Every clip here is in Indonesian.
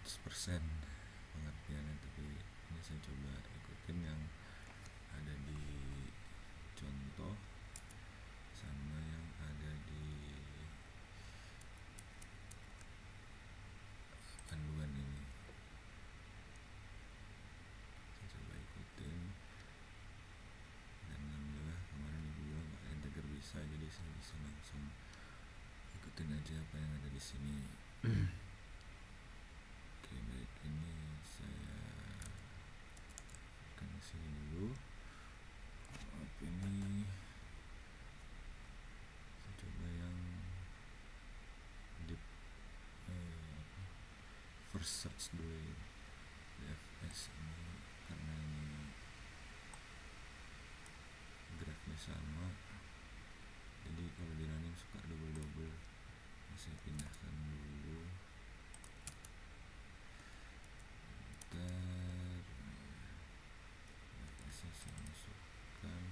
100% pengertiannya, tapi ini saya coba ikutin yang ada di contoh sama yang ada di panduan ini. Saya coba ikutin dan alhamdulillah kemarin di Google nggak integer bisa, jadi saya bisa langsung ikutin aja apa yang ada di sini. Oke, baik, ini saya akan sini dulu. Ini saya coba yang deep first search dulu DFS ini, karena ini grafnya sama, jadi kalau di running suka double. Saya pindahkan dulu. saya masukkan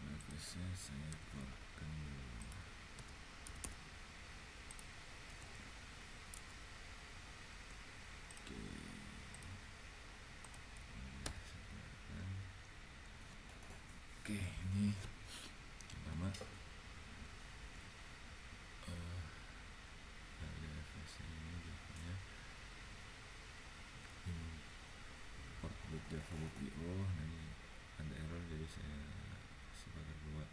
nafasnya, saya keluarkan dulu. Oke, oke, ini pertama nafas ini jadinya import with java.io. Nanti ada error, jadi saya sepakat buat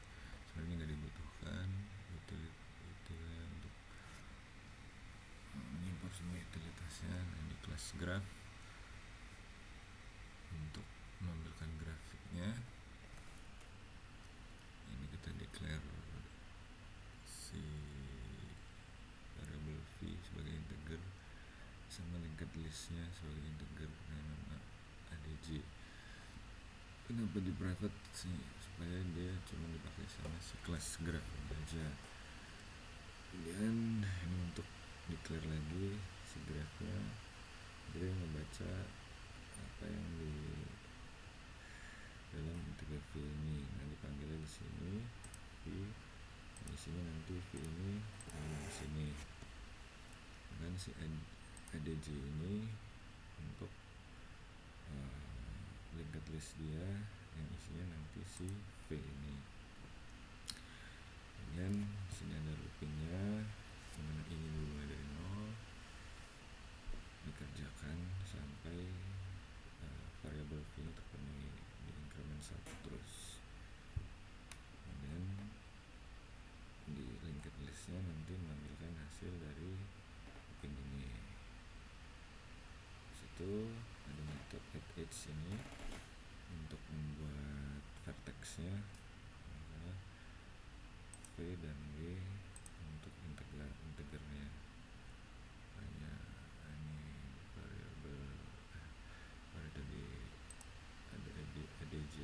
sebenarnya nggak dibutuhkan utilnya untuk mengimport semua utilitasnya. Ini kelas graph untuk menampilkan grafiknya. Ini kita declare si variable v sebagai integer sama linked listnya sebagai integer dengan nama adj. Kenapa di private sih? Supaya dia cuma dipakai sama si kelas graph aja. Kemudian ini untuk declare lagi si graphnya, dia membaca apa yang di dalam integer v ini. Nah, dipanggilnya di sini v, di sini nanti v ini di sini. Dan si adj ini untuk linked list dia yang isinya nanti si v ini. Kemudian sini ada loopingnya, dimana ini dulu mulai dari 0 dikerjakan sampai variable v ini terpenuhi di increment 1 terus. Kemudian di linked listnya nanti mengambilkan hasil dari looping ini. Situ ada metode add ini untuk membuat vertexnya, v dan w untuk integernya. Hanya ini variable tadi ada adj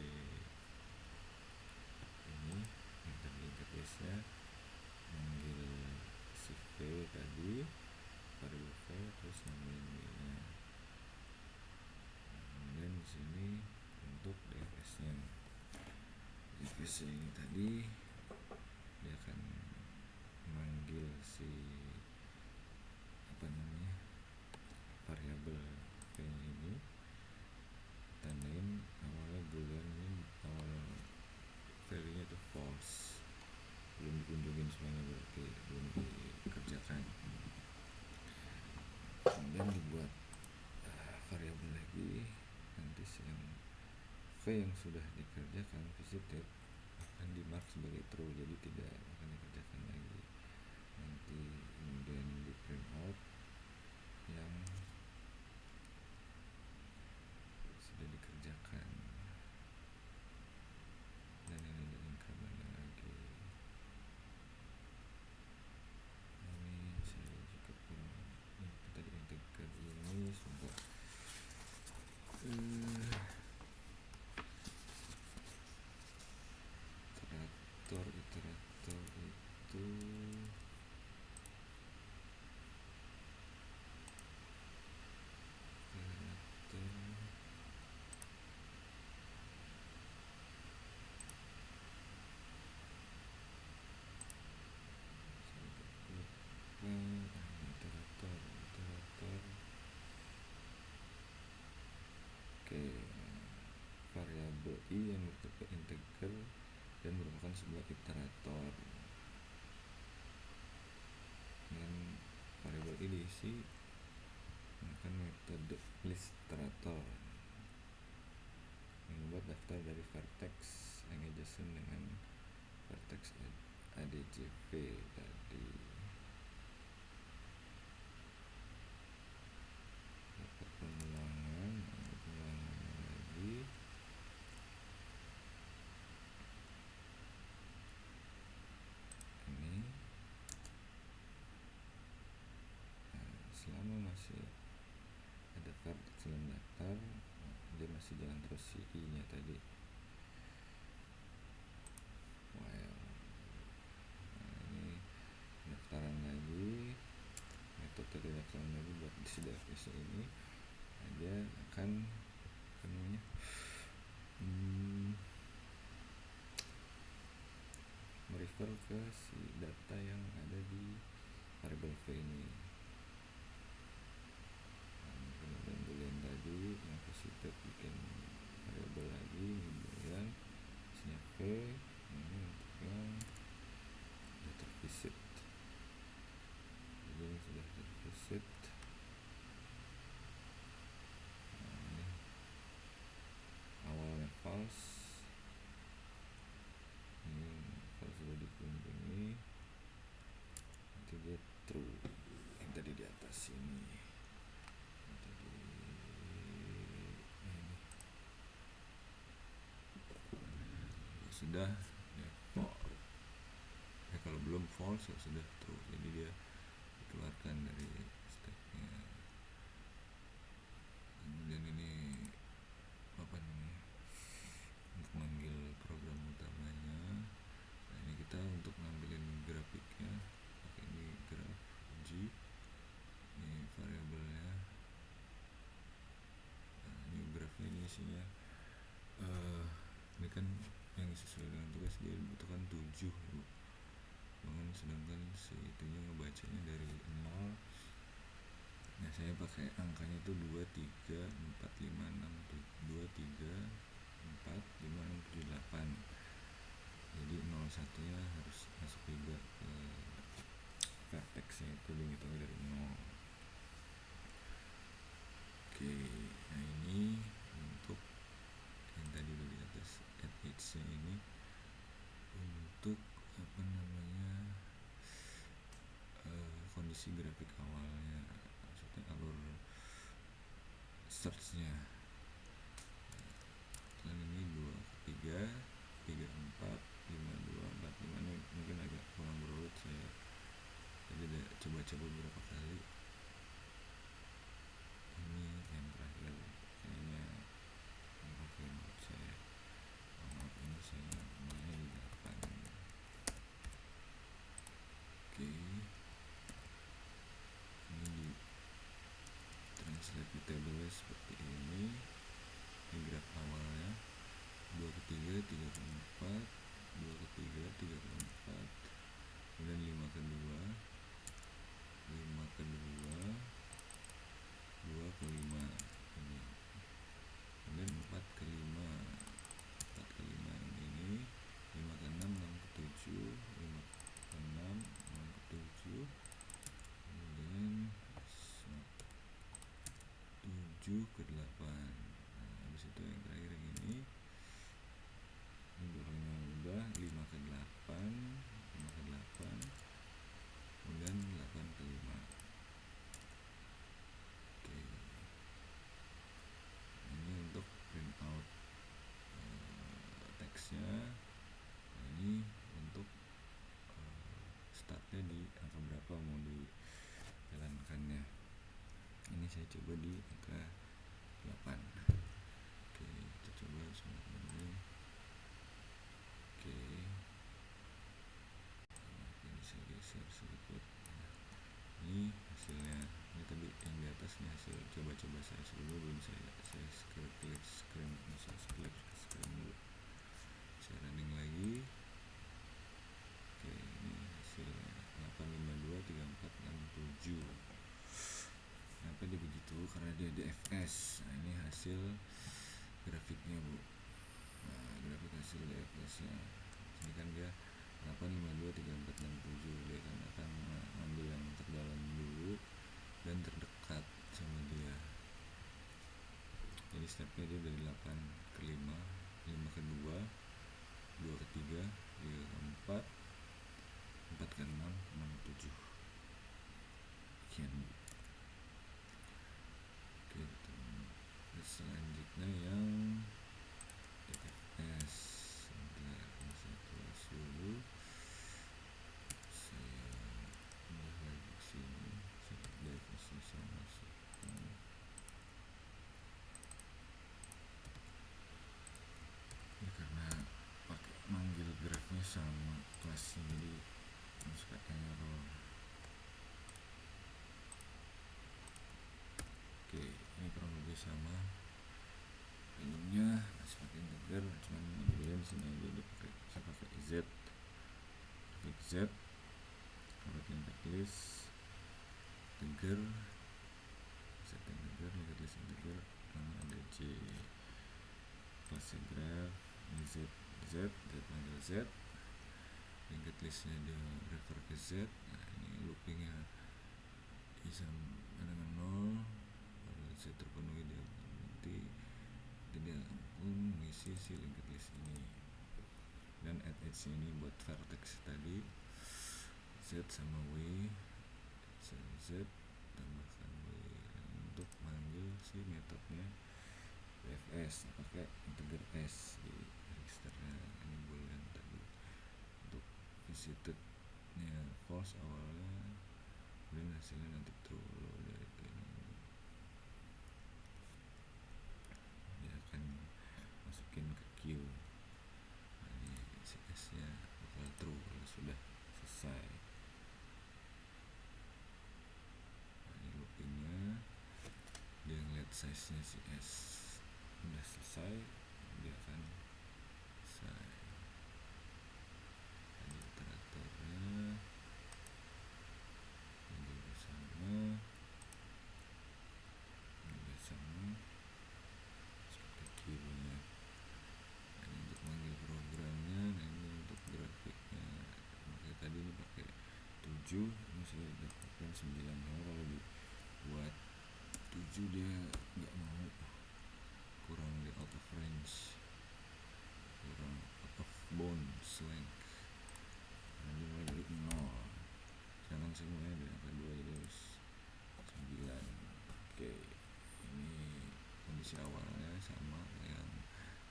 ini yang tadi linked listnya, manggil si v tadi variable v terus namain w nya. Kemudian di sini untuk dfs-nya, dfs-nya ini tadi dia akan manggil si variabel v ini, tandain awalnya boolean, ini awal value nya itu false, belum dikunjungin semuanya, berarti belum dikerjakan. Kemudian dibuat variabel lagi, nanti yang v yang sudah dikerjakan visited akan di mark sebagai true, jadi tidak akan dikerjakan lagi. Nanti kemudian di print out yang sudah dikerjakan, dan ini ada incrementnya lagi. Ini saya juga kurang, tadi integer ini sudah iterator itu iterator i yang bertipe integer dan merupakan sebuah iterator. Dan variabel ini diisi menggunakan metode listrator yang membuat daftar dari vertex yang adjacent dengan vertex ADJV tadi. Dapat pengulangan lagi. Ini selama masih ada vertex dalam daftar, dia masih jalan terus si i nya tadi. Ini pendaftaran lagi, metode pendaftaran lagi buat si device ini. Dia akan merefer ke si data yang ada di variabel v ini. Kemudian boolean tadi yang positif bikin variabel lagi, boolean isinya v. Ini untuk yang sudah tervisit. Jadi ini sudah tervisit. Ini awalnya false. Ini kalau sudah dikunjungi nanti dia true. Yang tadi di atas ini. Sudah ya, kalau belum false ya sudah true, jadi dia dikeluarkan dari stepnya. Kemudian ini apa namanya, untuk manggil program utamanya. Nah ini kita untuk ngambilin grafiknya pakai ini graf G, ini variabelnya. Nah, ini grafnya ini isinya ini kan yang sesuai dengan tugas dia dibutuhkan 7 bangun, sedangkan si itunya ngebacanya dari 0. Nah saya pakai angkanya itu 2, 3, 4, 5, 6, 2, 3, 4, 5, 6, 7, 8. Jadi 01 nya harus masuk juga ke vertexnya itu, dihitung dari 0. Oke, nah ini untuk yang tadi udah di atas add edge nya ini untuk apa namanya, kondisi grafik awalnya, maksudnya alur search nya. Dan ini 2, 3, 3, 4, 5, 2, 4, 5. Ini mungkin agak kurang berurut, saya tadi udah coba-coba beberapa kali. Ini yang terakhir kayaknya oke menurut saya. Maaf ini saya mulai di 8. Oke, ini di translate di tabelnya seperti ini. Ini graf awalnya 2 ke 3, 3 ke 4, 2 ke 3, 3 ke 4, kemudian 5 ke 2, 5 ke 2, 2 ke 5 ini, kemudian 4 ke 5, 4 ke 5 ini, 5 ke 6, 6 ke 7, 5 ke 6, 6 ke 7, kemudian 7 ke 8. Nah, habis itu yang terakhir yang ini 2 kali 5 udah, 5 ke 8, 5 ke 8, kemudian 8 ke 5. Oke, ini untuk print out teksnya. Nah, ini untuk startnya di angka berapa mau dijalankannya. Ini saya coba di angka 8. Oke, kita coba semuanya. Oke, ini saya geser sedikit. Ini hasilnya. Ini tadi yang di atas ini hasil coba-coba saya sebelum belum saya clear screen dulu. Saya running lagi. Oke, ini hasilnya 852 3467. Kenapa dia begitu? Karena dia DFS. Nah, ini hasil grafiknya, Bu. Nah, hasil DFS nya. Ini kan dia 852 34 67, dia akan ambil yang terdalam dulu dan terdekat sama dia. Jadi stepnya dia dari 8 ke 5, 5 ke 2, 2 ke 3, 3 ke 4, 4 ke 6, 6 ke 7. Sekian. Oke, selanjutnya yang DFS. Sebentar, saya tulis dulu. Saya pindah lagi ke sini. DFS nya saya masukkan. Ini karena pakai manggil grafnya sama kelasnya, jadi suka error. Oke, ini kurang lebih sama. Minimnya masih pakai integer, cuman bedanya di sini aja dia pakai, saya pakai z, klik z, linked list, integer, set integer, linked list integer, nama ada j, kelasnya graph, ini z, panggil z, linked listnya dia refer ke z. Nah, ini loopingnya i sama dengan 0, kalau z terpenuhi dia nanti dia pun mengisi si linked list ini. Dan add edge ini buat vertex tadi, z sama w, z tambahkan w. Untuk manggil si metodenya DFS pakai integer s di registernya, ini boolean tadi. Untuk visitednya false awalnya, kemudian hasilnya nanti true. Kalau dari ini dia akan masukin ke queue. Nah, ini si s nya bakal true kalau sudah selesai. Nah, ini loopingnya, dia ngeliat size nya si s udah selesai, dia akan selesai. Tadi iteratornya ini udah sama, seperti queue-nya. Nah, ini untuk manggil programnya. Nah, ini untuk grafiknya, makanya tadi ini pakai 7, ini saya dapatkan 9. Kalau dibuat 7 dia nggak mau, kurang di out of range, kurang out of bounds length. Nah, dia mulai dari 0, sekarang saya mulai dari angka 2, jadi harus 9. Oke, ini kondisi awalnya sama yang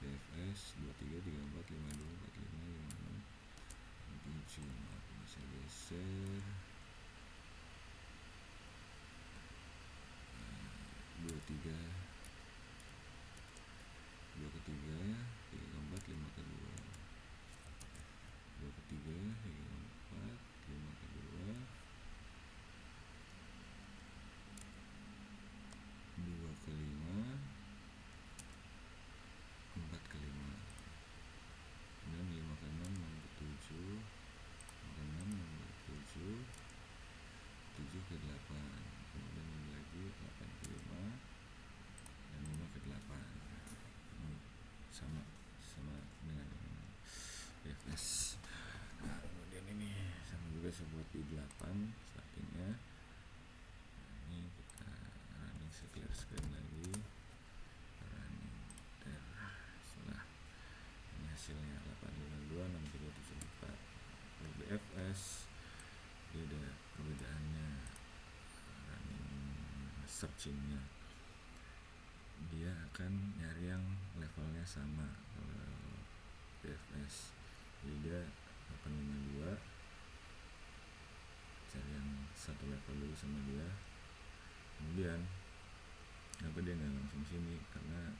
DFS 23, 34, 52, 45, 56, 7. Nah, bisa geser 23, 2 ke 3, 3 ke 4, 5 ke 2, 2 ke 3, 3 ke 4, 5 ke 2, 2 ke 5, 4 ke 5, kemudian 5 ke 6, 6 ke 7, 5 ke 6, 6 ke 7, 7 ke 8, kemudian ini lagi 8 ke 5, dan 5 ke 8. Ini sama dengan DFS. Nah, kemudian ini sama juga saya buat di 8 startingnya. Nah, ini kita running, saya clear screen lagi, running, dan setelah ini hasilnya 852, 6374. Kalau DFS dia ada perbedaannya, running searchingnya dia akan nyari yang levelnya sama. Kalau DFS jadi dia 852 cari yang satu level dulu sama dia, kemudian kenapa dia nggak langsung sini, karena